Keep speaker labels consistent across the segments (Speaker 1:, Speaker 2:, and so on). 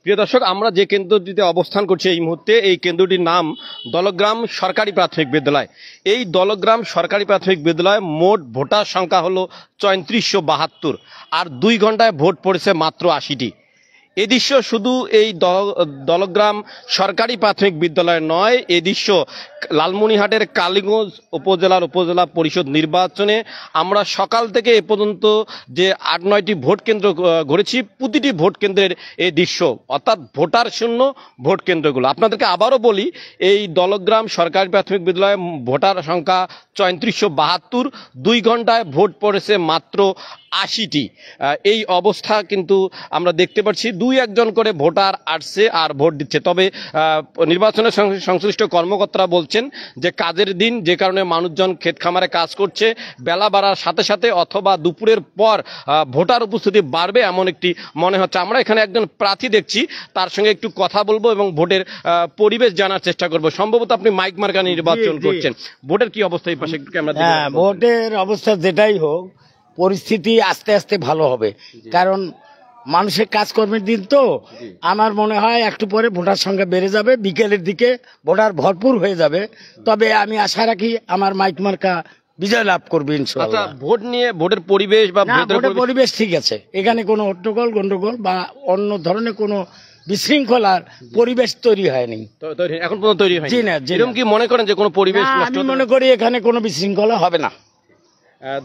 Speaker 1: প্রিয় দর্শক, আমরা যে কেন্দ্রটিতে অবস্থান করছি এই মুহূর্তে, এই কেন্দ্রটির নাম দলগ্রাম সরকারি প্রাথমিক বিদ্যালয়। এই দলগ্রাম সরকারি প্রাথমিক বিদ্যালয়ে মোট ভোটার সংখ্যা হলো ৩৪৭২, আর ২ ঘন্টায় ভোট পড়েছে মাত্র ৮০টি। এই দৃশ্য শুধু এই দলগ্রাম সরকারি প্রাথমিক বিদ্যালয় নয়, এই দৃশ্য লালমনিরহাটের কালীগঞ্জ উপজেলা পরিষদ নির্বাচনে আমরা সকাল থেকে এ পর্যন্ত যে ৮-৯টি ভোট কেন্দ্র ঘুরেছি, প্রতিটি ভোট কেন্দ্রের এই দৃশ্য, অর্থাৎ ভোটার শূন্য ভোট কেন্দ্রগুলো। আপনাদেরকে আবারও বলি, এই দলগ্রাম সরকারি প্রাথমিক বিদ্যালয়ে ভোটার সংখ্যা ৩৪৭২, ২ ঘন্টায় ভোট পড়েছে মাত্র ৮০টি। এই অবস্থা কিন্তু আমরা দেখতে পাচ্ছি, ২-১ করে ভোটার আসছে আর ভোট দিচ্ছে। তবে নির্বাচনের সংশ্লিষ্ট কর্মকর্তারা বলছেন যে কাজের দিন, যে কারণে মানুষজন ক্ষেত খামারে কাজ করছে, বেলা বাড়ার সাথে সাথে অথবা দুপুরের পর ভোটার উপস্থিতি বাড়বে এমন একটি মনে হচ্ছে। আমরা এখানে একজন প্রার্থী দেখছি, তার সঙ্গে একটু কথা বলবো এবং ভোটের পরিবেশ জানার চেষ্টা করব। সম্ভবত আপনি মাইক মার্কা নির্বাচন করছেন, ভোটের কি অবস্থা এই পাশে একটু ক্যামেরা?
Speaker 2: ভোটের অবস্থা যেটাই হোক, পরিস্থিতি আস্তে আস্তে ভালো হবে, কারণ মানুষের কাজকর্মের দিন তো। আমার মনে হয় একটু পরে ভোটার সংখ্যা বেড়ে যাবে, বিকেলের দিকে ভোটার ভরপুর হয়ে যাবে। তবে আমি আশা রাখি আমার মাইক মার্কা বিজয় লাভ করবে ইনশাআল্লাহ।
Speaker 1: ভোট নিয়ে ভোটের পরিবেশ বা
Speaker 2: ভোটের পরিবেশ ঠিক আছে, এখানে কোনো হট্টগোল গন্ডগোল বা অন্য ধরনের কোনো বিশৃঙ্খলার পরিবেশ তৈরি হয়নি,
Speaker 1: এখন পর্যন্ত তৈরি হয়নি।
Speaker 2: জি না,
Speaker 1: যেরকম কি মনে করেন যে কোনো পরিবেশ?
Speaker 2: আমি মনে করি এখানে কোনো বিশৃঙ্খলা হবে না।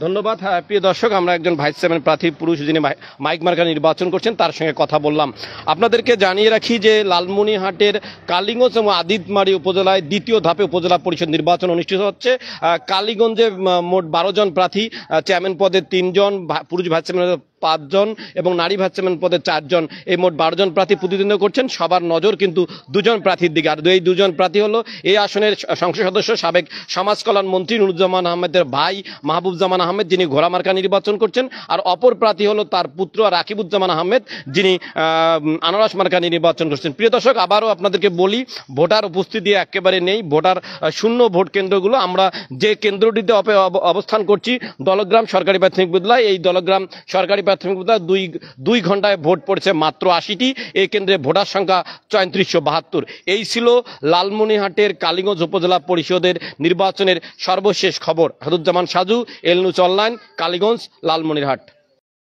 Speaker 1: ধন্যবাদ। প্রিয় দর্শক, আমরা একজন ভাইস চেয়ারম্যান প্রার্থী পুরুষ যিনি মাইক মার্কা নির্বাচন করছেন, তার সঙ্গে কথা বললাম। আপনাদেরকে জানিয়ে রাখি যে লালমনিরহাটের কালীগঞ্জ এবং আদিতমারি উপজেলায় দ্বিতীয় ধাপে উপজেলা পরিষদ নির্বাচন অনুষ্ঠিত হচ্ছে। কালীগঞ্জে মোট 12 জন প্রার্থী, চেয়ারম্যান পদে 3 জন, পুরুষ ভাইস চেয়ারম্যান 5 জন এবং নারী ভাইস চেয়ারম্যান পদে 4 জন, এই মোট 12 জন প্রার্থী প্রতিদ্বন্দ্বিতা করছেন। সবার নজর কিন্তু 2 জন প্রার্থীর দিকে। আর এই 2 জন প্রার্থী হলো এই আসনের সংসদ সদস্য, সাবেক সমাজ কল্যাণ মন্ত্রী নুরুজ্জামান আহমেদের ভাই মাহবুবুজ্জামান আহমেদ, যিনি ঘোড়া মার্কা নির্বাচন করছেন। আর অপর প্রার্থী হলো তার পুত্র রাকিবুজ্জামান আহমেদ, যিনি আনারস মার্কা নির্বাচন করছেন। প্রিয় দর্শক, আবারও আপনাদেরকে বলি, ভোটার উপস্থিতি একেবারে নেই, ভোটার শূন্য ভোট কেন্দ্রগুলো। আমরা যে কেন্দ্রটিতে অবস্থান করছি দলগ্রাম সরকারি প্রাথমিক বিদ্যালয়, এই দলগ্রাম সরকারি প্রাথমিক বিদ্যালয় 2 ঘন্টায় ভোট পড়েছে মাত্র 80টি। এই কেন্দ্রে ভোটার সংখ্যা ৩৪৭২। এই ছিল লালমনিরহাটের কালীগঞ্জ উপজেলা পরিষদের নির্বাচনের সর্বশেষ খবর। হাদুজ্জামান সাজু, এল নিউজ অনলাইন, কালীগঞ্জ, লালমনিরহাট।